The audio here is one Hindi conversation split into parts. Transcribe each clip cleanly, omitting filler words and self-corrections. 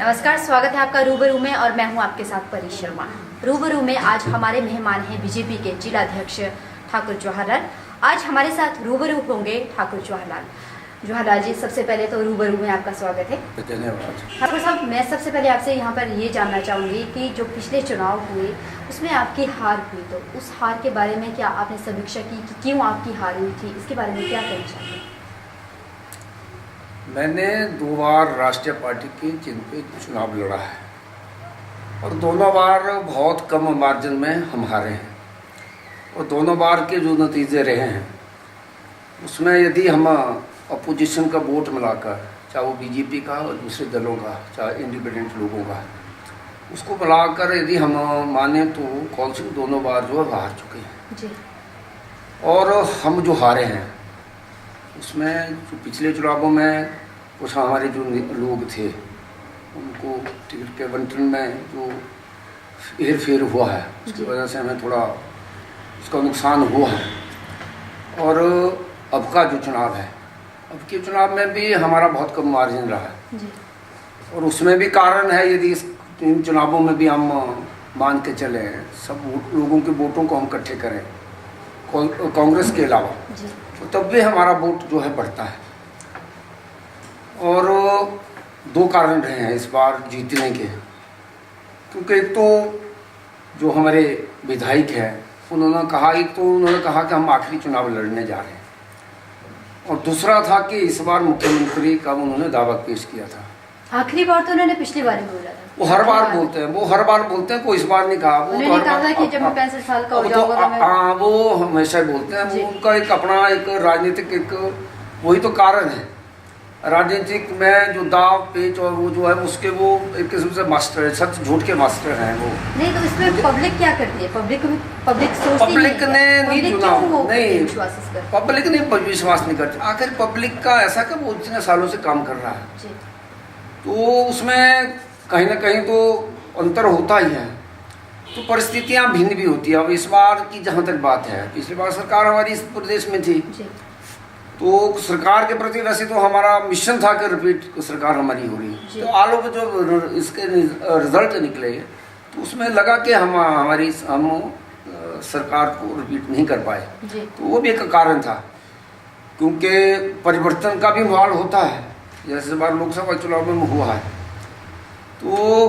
नमस्कार, स्वागत है आपका रूबरू में और मैं हूं आपके साथ परी शर्मा। रूबरू में आज हमारे मेहमान हैं बीजेपी के जिलाध्यक्ष ठाकुर जवाहरलाल। आज हमारे साथ रूबरू होंगे ठाकुर जवाहरलाल जी। सबसे पहले तो रूबरू में आपका स्वागत है। धन्यवाद। ठाकुर साहब, मैं सबसे पहले आपसे यहाँ पर ये जानना चाहूँगी कि जो पिछले चुनाव हुए उसमें आपकी हार हुई, तो उस हार के बारे में क्या आपने समीक्षा की कि क्यों आपकी हार हुई थी, इसके बारे में क्या कहना चाहते हैं? मैंने 2 बार राष्ट्रीय पार्टी के चिन्ह पे चुनाव लड़ा है और दोनों बार बहुत कम मार्जिन में हम हारे हैं। और दोनों बार के जो नतीजे रहे हैं उसमें यदि हम अपोजिशन का वोट मिलाकर, चाहे वो बीजेपी का और दूसरे दलों का, चाहे इंडिपेंडेंट लोगों का, उसको मिलाकर यदि हम माने तो कौन सिंह दोनों बार जो है हार चुके हैं जी। और हम जो हारे हैं उसमें जो पिछले चुनावों में कुछ हमारे जो लोग थे उनको टिकट के बंटन में जो हेर फेर हुआ है उसकी वजह से हमें थोड़ा उसका नुकसान हुआ है। और अब का जो चुनाव है, अब के चुनाव में भी हमारा बहुत कम मार्जिन रहा है जी। और उसमें भी कारण है, यदि इन चुनावों में भी हम मान के चले सब लोगों के वोटों को हम इकट्ठे करें कांग्रेस के अलावा, तो तब भी हमारा वोट जो है बढ़ता है। और 2 कारण रहे हैं इस बार जीतने के, क्योंकि एक तो जो हमारे विधायक हैं उन्होंने कहा कि हम आखिरी चुनाव लड़ने जा रहे हैं, और दूसरा था कि इस बार मुख्यमंत्री का उन्होंने दावा पेश किया था। आखिरी बार तो उन्होंने पिछली बार ही बोला था। वो हर बार बोलते हैं, कोई इस बार नहीं कहा। वो उन्होंने कहा था कि जब मैं 65 साल का हो जाऊंगा तो हाँ, वो हमेशा बोलते हैं। वो उनका एक अपना एक राजनीतिक एक वही तो कारण है। राजनीतिक में जो दाव पेच और वो जो है उसके वो एक किस्म से मास्टर है, सच झूठ के मास्टर हैं वो। नहीं तो इसमें पब्लिक क्या करती है? पब्लिक ने विश्वास नहीं करती। आखिर पब्लिक का ऐसा कि वो इतने सालों से काम कर रहा है, तो उसमें कहीं ना कहीं तो अंतर होता ही है। तो परिस्थितियां भिन्न भी होती है। अब इस बार की जहाँ तक बात है, पिछली बार सरकार हमारी इस प्रदेश में थी, तो सरकार के प्रति वैसे तो हमारा मिशन था कि रिपीट सरकार हमारी हो रही। तो आलोक जो इसके रिजल्ट निकले तो उसमें लगा कि हम सरकार को रिपीट नहीं कर पाए, तो वो भी एक कारण था। क्योंकि परिवर्तन का भी माहौल होता है, जैसे इस बार लोकसभा चुनाव में हुआ है, तो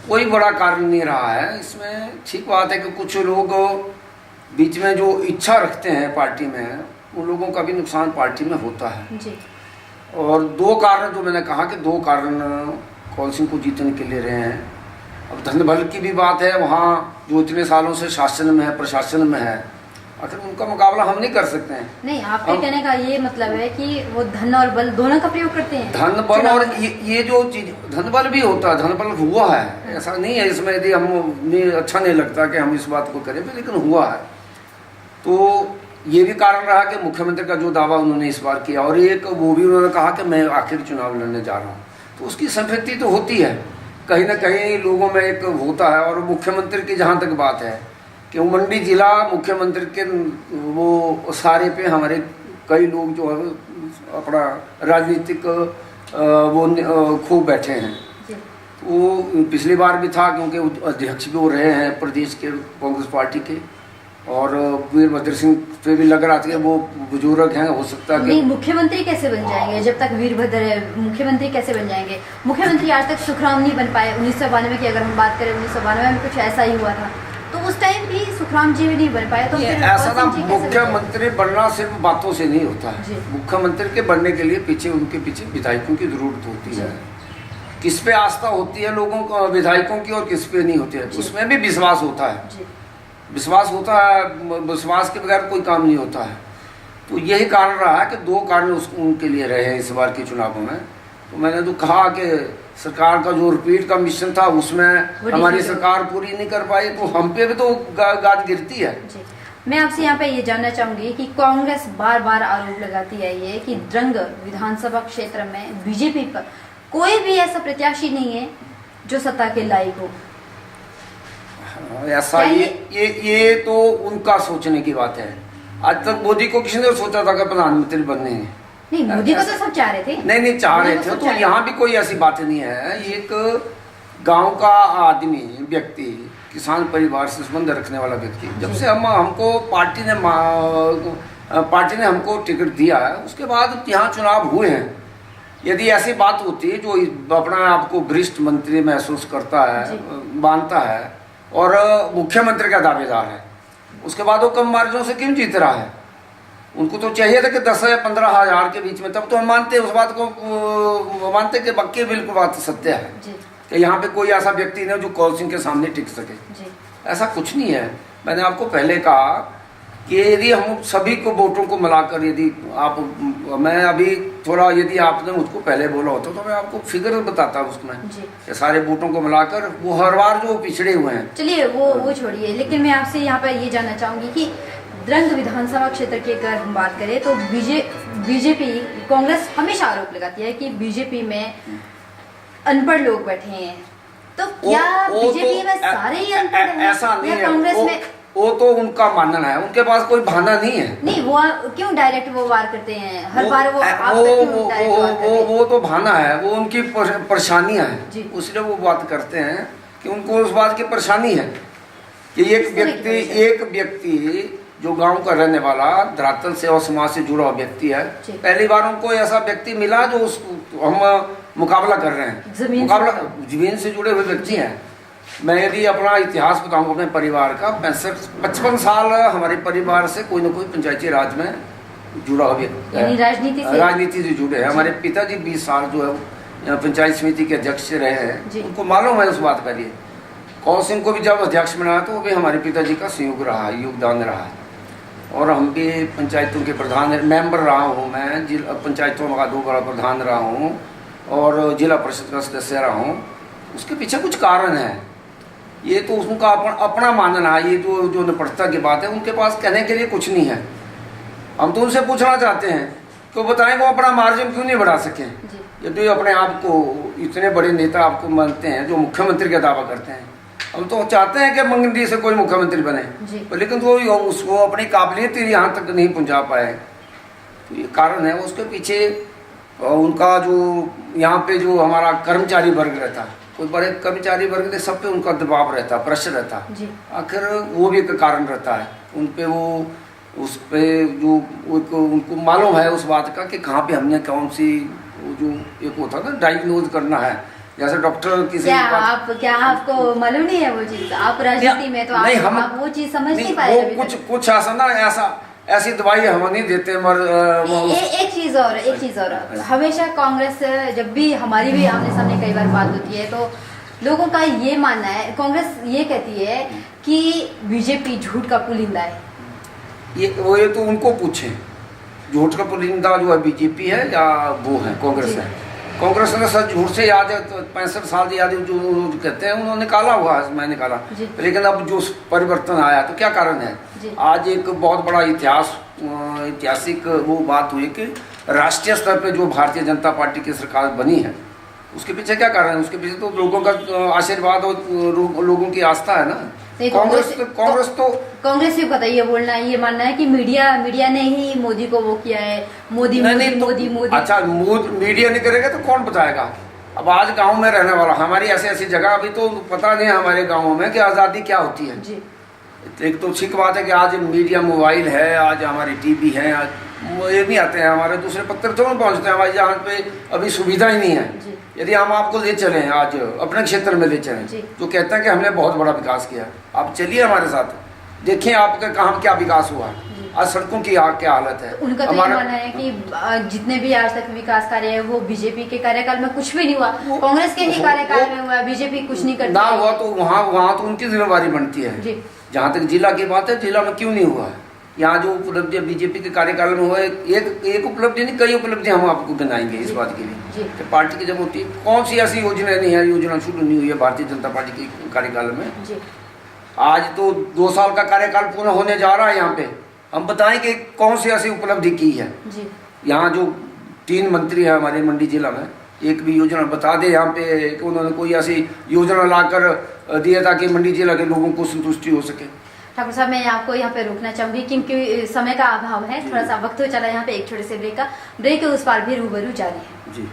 कोई बड़ा कारण नहीं रहा है इसमें। ठीक बात है कि कुछ लोग बीच में जो इच्छा रखते हैं पार्टी में, उन लोगों का भी नुकसान पार्टी में होता है जी। और 2 कारण जो मैंने कहा कि 2 कारण कौन सिंह को जीतने के लिए रहे हैं। अब धन बल की भी बात है, वहाँ जो इतने सालों से शासन में है, प्रशासन में है, आखिर उनका मुकाबला हम नहीं कर सकते हैं। नहीं, आपके कहने का ये मतलब है कि वो धन और बल दोनों का प्रयोग करते हैं। धन बल और ये जो चीज, धन बल भी होता है, धन बल हुआ है, ऐसा नहीं है इसमें। यदि हम अच्छा नहीं लगता कि हम इस बात को करें, लेकिन हुआ है। तो ये भी कारण रहा कि मुख्यमंत्री का जो दावा उन्होंने इस बार किया, और एक वो भी उन्होंने कहा कि मैं आखिरी चुनाव लड़ने जा रहा हूँ, तो उसकी संतृप्ति तो होती है कहीं ना कहीं लोगों में एक होता है। और मुख्यमंत्री की जहाँ तक बात है कि मंडी जिला मुख्यमंत्री के वो सारे पे हमारे कई लोग जो है अपना राजनीतिक वो खूब बैठे हैं। वो पिछली बार भी था, क्योंकि अध्यक्ष भी वो रहे हैं प्रदेश के कांग्रेस पार्टी के, और वीरभद्र सिंह पे भी लग रहा था कि वो बुजुर्ग हैं, हो सकता है कि मुख्यमंत्री कैसे बन जाएंगे जब तक वीरभद्र है? मुख्यमंत्री कैसे बन जाएंगे? मुख्यमंत्री आज तक सुखराम नहीं बन पाए। 1992 की अगर हम बात करें, 1992 में कुछ ऐसा ही हुआ था, तो उस टाइम भी सुखराम जी भी नहीं बन पाए। तो ऐसा ना, मुख्यमंत्री बनना सिर्फ बातों से नहीं होता है। मुख्यमंत्री के बनने के लिए उनके पीछे विधायकों की जरूरत होती है। किस पे आस्था होती है लोगों को, विधायकों की, और किस पे नहीं होती है, उसमें भी विश्वास होता है। विश्वास होता है, विश्वास के बगैर कोई काम नहीं होता है। तो यही कारण रहा है कि 2 कारण उनके लिए रहे हैं इस बार के चुनावों में। तो मैंने तो कहा कि सरकार का जो रिपीट का मिशन था उसमें हमारी सरकार पूरी नहीं कर पाई, तो हम पे भी तो गाज गिरती है। मैं आपसे यहाँ पे ये जानना चाहूंगी कि कांग्रेस बार बार आरोप लगाती है ये कि द्रंग विधानसभा क्षेत्र में बीजेपी पर कोई भी ऐसा प्रत्याशी नहीं है जो सत्ता के लायक हो। ऐसा ये तो उनका सोचने की बात है। आज तक मोदी को किसी ने सोचा था कि प्रधानमंत्री बनने हैं? नहीं, मोदी को तो सब चाह रहे थे। नहीं चाह रहे थे, तो यहाँ भी कोई ऐसी बात नहीं है। एक गांव का आदमी, व्यक्ति, किसान परिवार से संबंध रखने वाला व्यक्ति, जब से हमको पार्टी ने हमको टिकट दिया है, उसके बाद यहाँ चुनाव हुए हैं। यदि ऐसी बात होती है जो अपना आपको वरिष्ठ मंत्री महसूस करता है, मानता है और मुख्यमंत्री का दावेदार है, उसके बाद वो कम मार्जिनों से क्यों जीत रहा है? उनको तो चाहिए था कि 10 या 15 हजार के बीच में, तब तो हम मानते उस बात को, मानते कि बक्के बिल्कुल बात सत्य है कि यहाँ पे कोई ऐसा व्यक्ति नहीं जो कौल सिंह के सामने टिक सके। ऐसा कुछ नहीं है। मैंने आपको पहले कहा कि यदि हम सभी को वोटों को मिलाकर, यदि आप, मैं अभी थोड़ा, यदि आपने मुझको पहले बोला होता तो मैं आपको फिगर बताता उसमें कि सारे वोटों को मिलाकर वो हर बार जो पिछड़े हुए हैं। चलिए वो छोड़िए, लेकिन मैं आपसे यहाँ पर ये जानना चाहूंगी कि द्रंग विधानसभा क्षेत्र की अगर हम बात करें तो बीजेपी, कांग्रेस हमेशा आरोप लगाती है कि बीजेपी में अनपढ़ लोग बैठे हैं, तो क्या बीजेपी में सारे ही अनपढ़ हैं? ऐसा नहीं है, कांग्रेस में वो तो उनका मानना है, उनके पास कोई बहाना नहीं है। नहीं, वो क्यों डायरेक्ट वो वार करते हैं हर बार? वो तो बहाना है, वो उनकी परेशानियां हैं, इसलिए वो बात करते हैं कि उनको उस बात की परेशानी है कि एक व्यक्ति जो गांव का रहने वाला, धरातल से और समाज से जुड़ा हुआ व्यक्ति है, पहली बार उनको ऐसा व्यक्ति मिला जो हम मुकाबला कर रहे हैं, जमीन से जुड़े हुए व्यक्ति हैं। मैं यदि अपना इतिहास बताऊंगा अपने परिवार का, 55 साल हमारे परिवार से कोई ना कोई पंचायती राज में जुड़ा हुआ व्यक्ति, राजनीति से जुड़े हैं। हमारे पिताजी 20 साल जो है पंचायत समिति के अध्यक्ष रहे हैं, उनको मालूम है उस बात का लिए। कौल सिंह को भी जब अध्यक्ष बनाया तो वो भी हमारे पिताजी का संयोग रहा, योगदान रहा है। और हम भी पंचायतों के प्रधान मेंबर रहा हूँ, मैं पंचायतों का 2 बार प्रधान रहा हूँ और जिला परिषद का सदस्य रहा हूँ। उसके पीछे कुछ कारण है, ये तो उनका अपना मानना है। ये जो निपटता की बात है, उनके पास कहने के लिए कुछ नहीं है। हम तो उनसे पूछना चाहते हैं कि वो बताएं वो अपना मार्जिन क्यों नहीं बढ़ा सके। यदि अपने आप को इतने बड़े नेता आपको मानते हैं जो मुख्यमंत्री का दावा करते हैं, हम तो चाहते हैं कि मंगनी से कोई मुख्यमंत्री बने, लेकिन तो उसको अपनी काबिलियत यहाँ तक नहीं पहुँचा पाए। तो ये कारण है, उसके पीछे उनका जो यहाँ पे जो हमारा कर्मचारी वर्ग रहता है, कोई बड़े कर्मचारी वर्ग ने सब पे उनका दबाव रहता, प्रेशर रहता, आखिर वो भी एक कारण रहता है उन पे। वो उस पे जो उनको मालूम है उस बात का कि कहाँ पे हमने कौन सी जो एक होता है ना डायग्नोज करना है, जैसे डॉक्टर किसी क्या आपको मालूम नहीं है वो चीज? आप राजनीति में तो आप वो चीज समझ नहीं पाए। कुछ ऐसा ना, ऐसी दवाई हम नहीं देते। एक चीज और हमेशा कांग्रेस, जब भी हमारी भी आमने सामने कई बार बात होती है तो लोगों का ये मानना है, कांग्रेस ये कहती है कि बीजेपी झूठ का पुलिंदा है। ये तो उनको पूछे, झूठ का पुलिंदा जो है बीजेपी है या वो है कांग्रेस है? कांग्रेस ने सर झूठ से याद है तो 65 साल याद जो कहते हैं उन्होंने निकाला हुआ है, मैं निकाला, लेकिन अब जो परिवर्तन आया तो क्या कारण है? आज एक बहुत बड़ा ऐतिहासिक वो बात हुई कि राष्ट्रीय स्तर पे जो भारतीय जनता पार्टी की सरकार बनी है, उसके पीछे क्या कारण है? उसके पीछे तो लोगों का आशीर्वाद और लोगों की आस्था है ना। कांग्रेस ही बताइए, बोलना है, ये मानना है कि मीडिया ने ही मोदी को वो किया है, मोदी। अच्छा, मीडिया नहीं करेगा तो कौन बताएगा? अब आज गांव में रहने वाला, हमारी ऐसी जगह अभी तो पता नहीं है हमारे गाँव में कि आज़ादी क्या होती है। एक तो ठीक बात है कि आज मीडिया, मोबाइल है, आज हमारी टीवी है, ये नहीं आते हैं हमारे दूसरे पत्र तो नहीं पहुँचते हैं, हमारे यहाँ पे अभी सुविधा ही नहीं है। यदि हम आपको ले चलें आज अपने क्षेत्र में ले चलें जो कहते हैं कि हमने बहुत बड़ा विकास किया, आप चलिए हमारे साथ, देखें आपके कहाँ क्या विकास हुआ। आज सड़कों की क्या हालत है। उनका तो ये मानना है कि जितने भी आज तक विकास कार्य है वो बीजेपी के कार्यकाल में कुछ भी नहीं हुआ, कांग्रेस के ही कार्यकाल में हुआ, बीजेपी कुछ नहीं करती। ना हुआ तो वहाँ तो उनकी जिम्मेवारी बनती है। जहाँ तक जिला की बात है, जिला में क्यों नहीं हुआ है? यहाँ जो उपलब्धि बीजेपी के कार्यकाल में हुआ है, एक उपलब्धि नहीं, कई उपलब्धि हम आपको बनाएंगे इस बात के लिए कि पार्टी की जब होती है, कौन सी ऐसी योजना नहीं है, योजना शुरू नहीं हुई है भारतीय जनता पार्टी के कार्यकाल में। आज तो 2 साल का कार्यकाल पूरा होने जा रहा है, यहाँ पे हम बताएं कि कौन सी ऐसी उपलब्धि की है। यहाँ जो 3 मंत्री है हमारे मंडी जिला में, एक भी योजना बता दे यहाँ पे कि उन्होंने कोई ऐसी योजना लाकर दिया ताकि मंडी जिला के लोगों को संतुष्टि हो सके। ठाकुर साहब, मैं आपको यहाँ पे रोकना चाहूंगी क्योंकि समय का अभाव है, थोड़ा सा वक्त हो चला यहाँ पे एक छोटे से ब्रेक का। ब्रेक के उस पार भी रूबरू जारी है। जी।